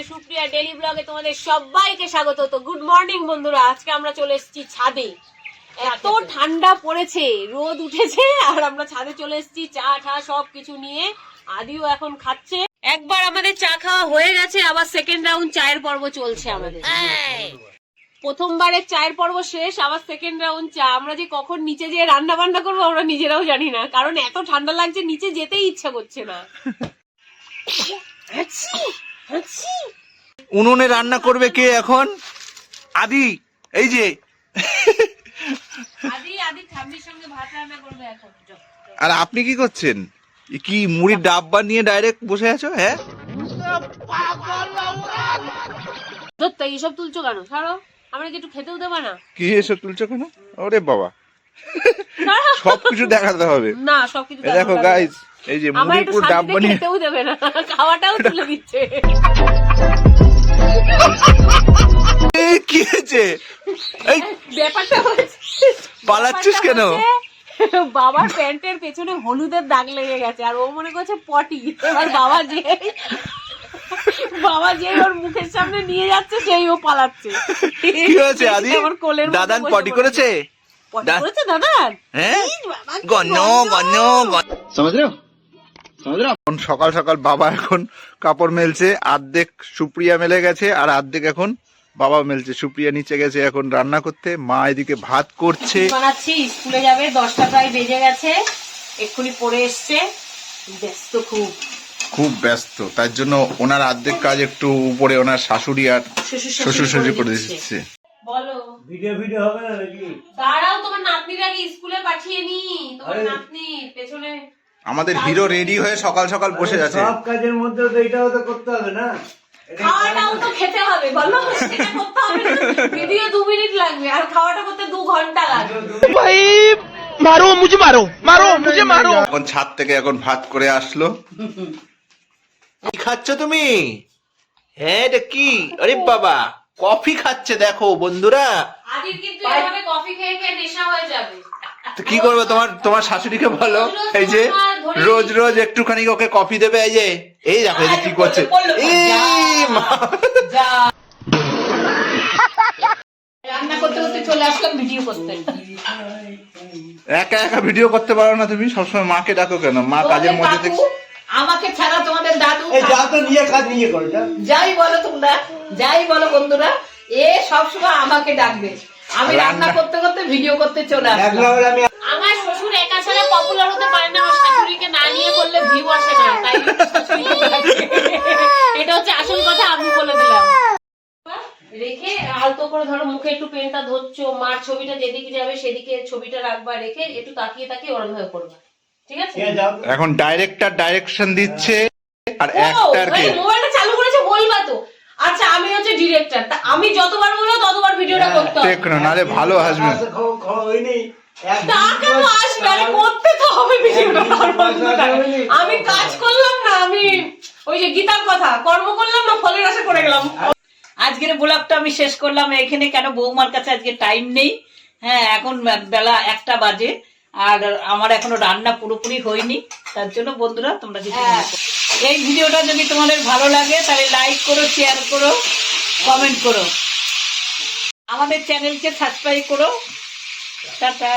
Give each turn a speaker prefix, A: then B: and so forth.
A: Supriya daily ব্লগে তোমাদের সবাইকে স্বাগত। তো গুড মর্নিং বন্ধুরা, আজকে আমরা চলে এসেছি ছাদে। এত ঠান্ডা পড়েছে, রোদ উঠেছে, আর আমরা ছাদে চলে এসেছি চা ঠা সবকিছু নিয়ে। আদিও এখন খাচ্ছে। একবার আমাদের চা খাওয়া হয়ে গেছে, আবার সেকেন্ড রাউন্ড চায়ের পর্ব চলছে আমাদের। প্রথমবারের চায়ের পর্ব শেষ, আবার সেকেন্ড রাউন্ড চা। আমরা যে কখন নিচে যেয়ে রান্না বান্না করবো আমরা নিজেরাও জানি না, কারণ এত ঠান্ডা লাগছে, নিচে যেতেই ইচ্ছা করছে না।
B: উনুনে রান্না করবে কে এখন? আদি। এই যে
A: আদি ঠাম্মির সঙ্গে ভাত রান্না করবে এখন।
B: আর আপনি কি করছেন? কি মুড়ির ডাব্বা নিয়ে ডাইরেক্ট বসে আছো? হ্যাঁ,
A: এইসব তুলছো কেন? ছাড়ো, আমরা কি একটু খেতেও দেবা না?
B: কি এসব তুলছো কেন? ওরে বাবা, সবকিছু দেখাতে হবে
A: না, সবকিছু
B: দেখো গাইস। এই যে মুড়ির পুরো ডাব্বা নিয়ে
A: খেতেও দেবে না, খাওয়াটাও তুলে দিচ্ছে।
B: কি হয়েছে? এই
A: ব্যাপারটা
B: পালাচ্ছিস কেন?
A: বাবার প্যান্টের পেছনে হলুদের দাগ লেগে গেছে, আর ও মনে করছে পটি। এবার বাবা যে ওর মুখের সামনে নিয়ে যাচ্ছে, সেই ও পালাচ্ছে।
B: কি হয়েছে আদি? দাদান পটি করেছে?
A: পটি করেছে দাদান?
B: হ্যাঁ, গন্য গন্য সমঝ রে? সকাল সকাল বাবা এখন কাপড় মেলছে। অর্ধেক সুপ্রিয়া মেলে গেছে আর অর্ধেক এখন বাবা মেলছে। সুপ্রিয়া নিচে গেছে এখন রান্না করতে, মা এদিকে ভাত করছে।
A: বানাচ্ছি, স্কুলে যাবে, 10টা প্রায় বেজে গেছে, এক্ষুনি পড়ে এসছে। ব্যস্ত, খুব
B: ব্যস্ত। তার জন্য ওনার অর্ধেক কাজ একটু উপরে ওনার শাশুড়ি আর শ্বশুর শাশুড়ি করে দিচ্ছে।
A: বলো, ভিডিও হবে না নাকি? দাঁড়াও, তোমার নাতনির আগে স্কুলে পাঠিয়ে নি। তোমার নাতনি পেছনে। আমাদের
B: হিরো রেডি হয়ে সকাল সকাল বসে আছে।
C: সব কাজের মধ্যে তো এটাও তো করতে হবে না?
A: খাওয়াটাও তো খেতে হবে, বলো, সেটা করতে হবে না? ভিডিও 2 মিনিট লাগবে, আর খাওয়াটা করতে 2 ঘন্টা লাগবে।
D: ভাই মুঝে মারো।
B: এখন ছাদ থেকে এখন ভাত করে আসলো। কি খাচ্ছ তুমি? হ্যাঁ, এটা কি? আরে বাবা, কফি খাচ্ছে। দেখো বন্ধুরা,
A: আদির কিন্তু এভাবে কফি খেয়ে খেয়ে নেশা হয়ে যাবে।
B: তো কি করবে? তোমার শাশুড়িকে বলো, এই যে রোজ রোজ একটুখানি ওকে কফি দেবে। এই যে এই দেখো, এই যে কি করছে।
A: রান্না করতে করতে চলে আসলাম ভিডিও করতে।
B: একা একা ভিডিও করতে পারো না তুমি? সবসময় মাকে ডাকো কেন? মা কাজের মধ্যে থেকে।
A: আমাকে ছাড়া তোমাদের দাদু
C: যা তো নিয়ে কাজ নিয়ে করো,
A: যাই বলো তোমরা, যাই বলো বন্ধুরা, এ সবসময় আমাকে ডাকবে। আমি রান্না করতে করতে ভিডিও করতে চলে আসলাম। আমার শ্বশুর একা ছাড়া পপুলার হতে পারে না, আমার শাশুড়িকে না নিয়ে করলে ভিউ আসে না, তাই এটা হচ্ছে আসল কথা, আমি বলে দিলাম। রেখে আলতো করে ধরো, মুখে একটু পেনটা ধরছো, মার ছবিটা যেদিকে যাবে সেদিকে ছবিটা রাখবা, রেখে একটু তাকিয়ে তাকিয়ে ওরম ভাবে করবা, ঠিক আছে?
B: এখন ডাইরেক্টর ডাইরেকশন দিচ্ছে আর অ্যাক্টরকে
A: মোবাইলটা চালু করেছে, বলবা তো। আচ্ছা, আমি হচ্ছে ডিরেক্টর, তা আমি যতবার বলবো ততবার ভিডিওটা করতে হবে।
B: ঠিক না, নালে ভালো আসবে।
A: টাকা তো আসবে, আরে করতে তো হবে ভিডিওটা। আমি কাজ করলাম না, আমি ওই যে গীতার কথা, কর্ম করলাম না, ফলের আশা করে গেলাম।
E: আজকের ব্লগটা আমি শেষ করলাম এখানে, কেন বৌমার কাছে আজকে টাইম নেই। হ্যাঁ, এখন বেলা 1টা বাজে, আর আমার এখনো রান্না পুরোপুরি হয়নি। তার জন্য বন্ধুরা, তোমরা যদি এই ভিডিওটা যদি তোমাদের ভালো লাগে তাহলে লাইক করো, শেয়ার করো, কমেন্ট করো, আমাদের চ্যানেলকে সাবস্ক্রাইব করো। টাটা।